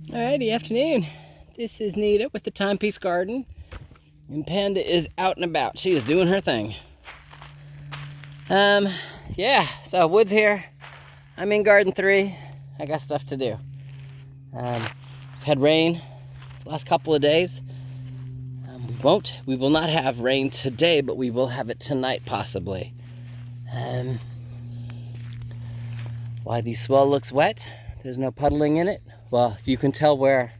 Alrighty, afternoon. This is Nita with the Timepiece Garden, and Panda is out and about. She is doing her thing. Yeah, so Wood's here. I'm in Garden 3. I got stuff to do. I've had rain the last couple of days. We will not have rain today, but we will have it tonight possibly. Why the swell looks wet, there's no puddling in it. Well, you can tell where,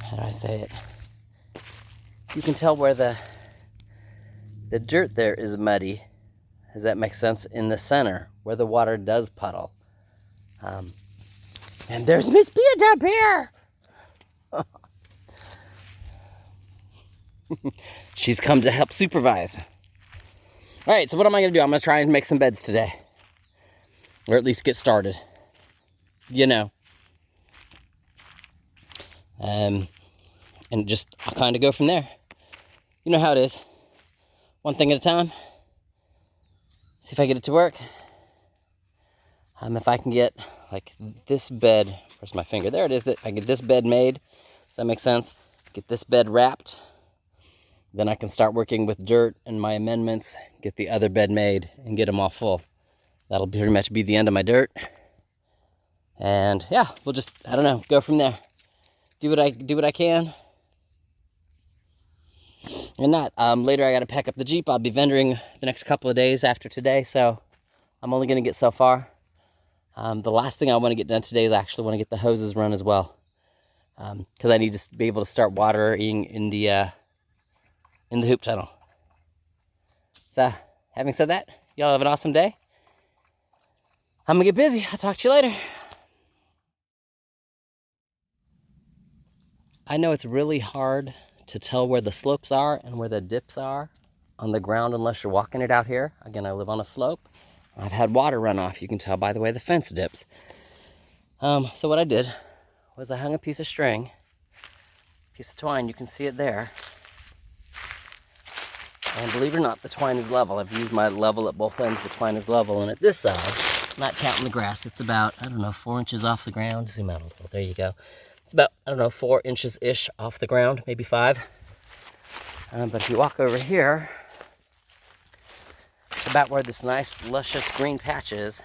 how do I say it? You can tell where the dirt there is muddy. Does that make sense? In the center, where the water does puddle. And there's Miss Beard up here! She's come to help supervise. All right, so what am I gonna do? I'm gonna try and make some beds today. Or at least get started. You know. And just, I'll kind of go from there. You know how it is. One thing at a time. See if I get it to work. If I can get like this bed, where's my finger? There it is. I get this bed made. Does that make sense? Get this bed wrapped. Then I can start working with dirt and my amendments, get the other bed made and get them all full. That'll pretty much be the end of my dirt. And yeah, we'll just, I don't know, go from there. Do what I can. And not, later I gotta pack up the Jeep. I'll be vendoring the next couple of days after today, so I'm only gonna get so far. The last thing I wanna get done today is I actually wanna get the hoses run as well. Because I need to be able to start watering in the hoop tunnel. So, having said that, y'all have an awesome day. I'm gonna get busy. I'll talk to you later. I know it's really hard to tell where the slopes are and where the dips are on the ground unless you're walking it out here. Again, I live on a slope. I've had water run off. You can tell by the way the fence dips. So what I did was I hung a piece of string, piece of twine, you can see it there. And believe it or not, the twine is level. I've used my level at both ends. The twine is level. And at this side, not counting the grass, it's about, I don't know, 4 inches off the ground. Zoom out a little. There you go. It's about, I don't know, 4 inches-ish off the ground, maybe 5. But if you walk over here, about where this nice, luscious green patch is,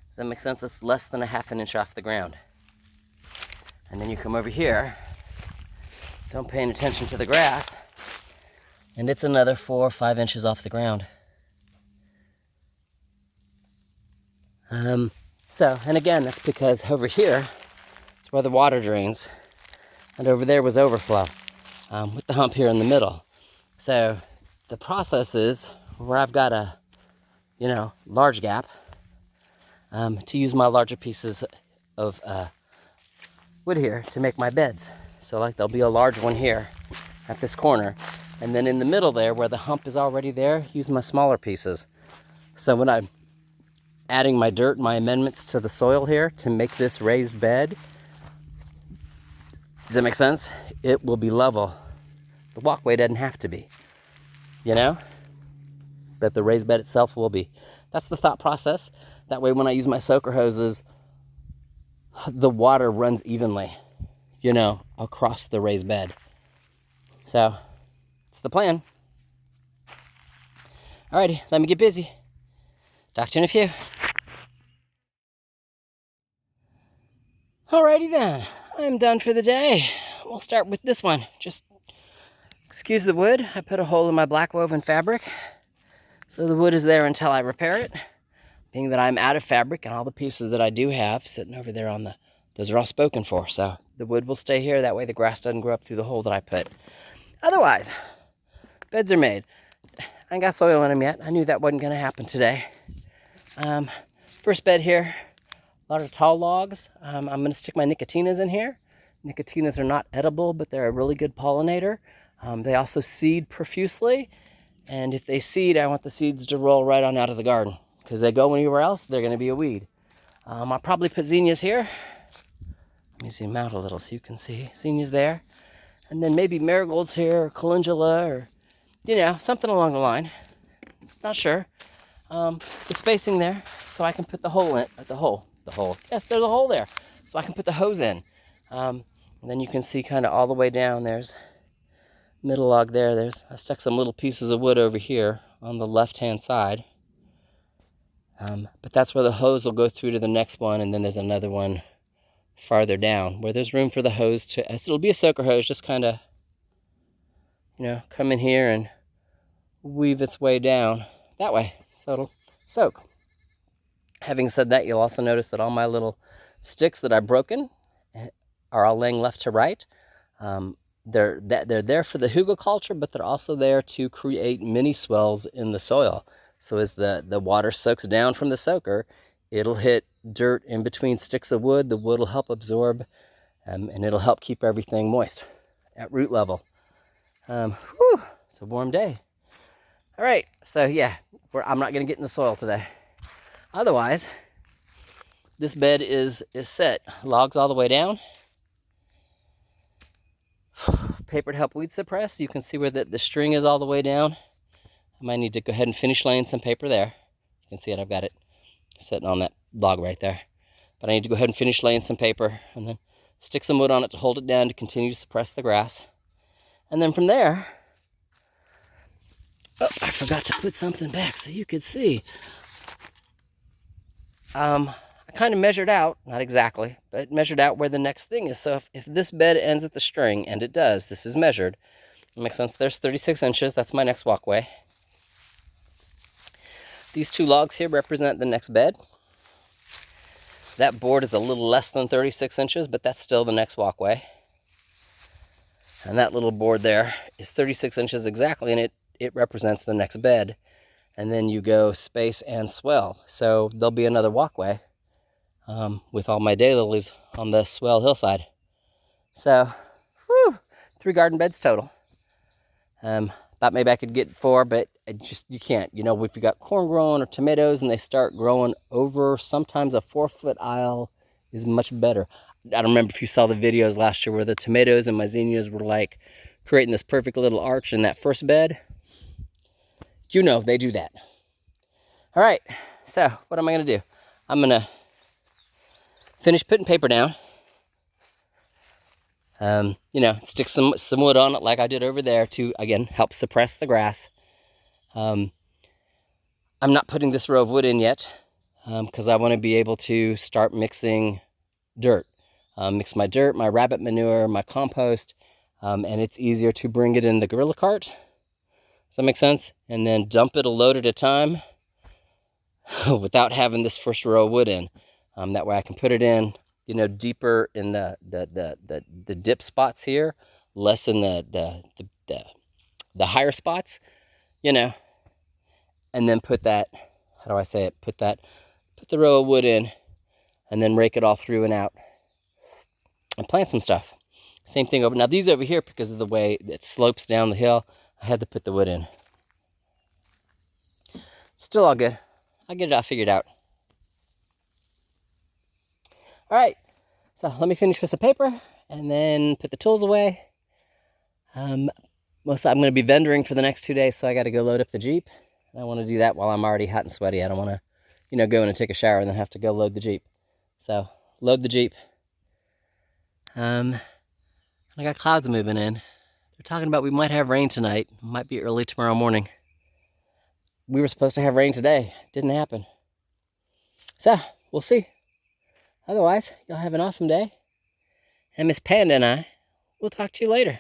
does that make sense? It's less than a half an inch off the ground. And then you come over here, don't pay any attention to the grass, and it's another 4 or 5 inches off the ground. And again, that's because over here, it's where the water drains, and over there was overflow, with the hump here in the middle. So the process is where I've got a, large gap, to use my larger pieces of wood here to make my beds. So like there'll be a large one here at this corner, and then in the middle there where the hump is already there, use my smaller pieces. So when I'm adding my dirt, my amendments to the soil here to make this raised bed, does that make sense? It will be level. The walkway doesn't have to be, but the raised bed itself will be. That's the thought process. That way when I use my soaker hoses, the water runs evenly, across the raised bed. So, it's the plan. Alrighty, let me get busy. Talk to you in a few. Alrighty then, I'm done for the day. We'll start with this one. Just excuse the wood. I put a hole in my black woven fabric, so the wood is there until I repair it. Being that I'm out of fabric and all the pieces that I do have sitting over there those are all spoken for. So the wood will stay here. That way the grass doesn't grow up through the hole that I put. Otherwise, beds are made. I ain't got soil in them yet. I knew that wasn't gonna happen today. First bed here, a lot of tall logs. I'm gonna stick my nicotinas in here. Nicotinas are not edible, but they're a really good pollinator. They also seed profusely. And if they seed, I want the seeds to roll right on out of the garden, because they go anywhere else, they're gonna be a weed. I'll probably put zinnias here. Let me zoom out a little so you can see. Zinnias there. And then maybe marigolds here, or calendula, or, something along the line. Not sure. The spacing there, so I can put the hole in, the hole. Yes, there's a hole there. so I can put the hose in. And then you can see kind of all the way down, there's middle log there. I stuck some little pieces of wood over here on the left-hand side. But that's where the hose will go through to the next one, and then there's another one farther down where there's room for the hose to, so it'll be a soaker hose, just kind of, come in here and weave its way down that way, so it'll soak. Having said that, you'll also notice that all my little sticks that I've broken are all laying left to right. They're there for the hugelkultur, but they're also there to create mini swells in the soil. So as the water soaks down from the soaker, it'll hit dirt in between sticks of wood. The wood will help absorb, and it'll help keep everything moist at root level. It's a warm day. All right, so yeah, I'm not going to get in the soil today. Otherwise, this bed is set. Logs all the way down. Paper to help weed suppress. You can see where the string is all the way down. I might need to go ahead and finish laying some paper there. You can see it, I've got it sitting on that log right there. But I need to go ahead and finish laying some paper and then stick some wood on it to hold it down to continue to suppress the grass. And then from there, oh, I forgot to put something back so you could see. I kind of measured out, not exactly, but measured out where the next thing is. So if this bed ends at the string, and it does, this is measured, it makes sense. There's 36 inches, that's my next walkway. These two logs here represent the next bed. That board is a little less than 36 inches, but that's still the next walkway. And that little board there is 36 inches exactly, and it represents the next bed. And then you go space and swell. So there'll be another walkway with all my daylilies on the swell hillside. So, 3 garden beds total. Thought maybe I could get 4, but you can't. If you got corn growing or tomatoes and they start growing over, sometimes a 4-foot aisle is much better. I don't remember if you saw the videos last year where the tomatoes and my zinnias were like creating this perfect little arch in that first bed. They do that. All right, so what am I gonna do? I'm gonna finish putting paper down. Stick some wood on it like I did over there to, again, help suppress the grass. I'm not putting this row of wood in yet because I want to be able to start mixing dirt. Mix my dirt, my rabbit manure, my compost, and it's easier to bring it in the gorilla cart. Does that make sense? And then dump it a load at a time without having this first row of wood in. That way I can put it in, deeper in the dip spots here, less in the higher spots, and then put that, how do I say it? Put the row of wood in, and then rake it all through and out, and plant some stuff. Same thing over, now these over here, because of the way it slopes down the hill, I had to put the wood in. Still all good. I'll get it all figured out. All right, so let me finish with some paper and then put the tools away. Mostly I'm going to be vendoring for the next 2 days, so I got to go load up the Jeep. And I want to do that while I'm already hot and sweaty. I don't want to, go in and take a shower and then have to go load the Jeep. So, load the Jeep. I got clouds moving in. They're talking about we might have rain tonight. Might be early tomorrow morning. We were supposed to have rain today. Didn't happen. So, we'll see. Otherwise, y'all have an awesome day. And Miss Panda and I will talk to you later.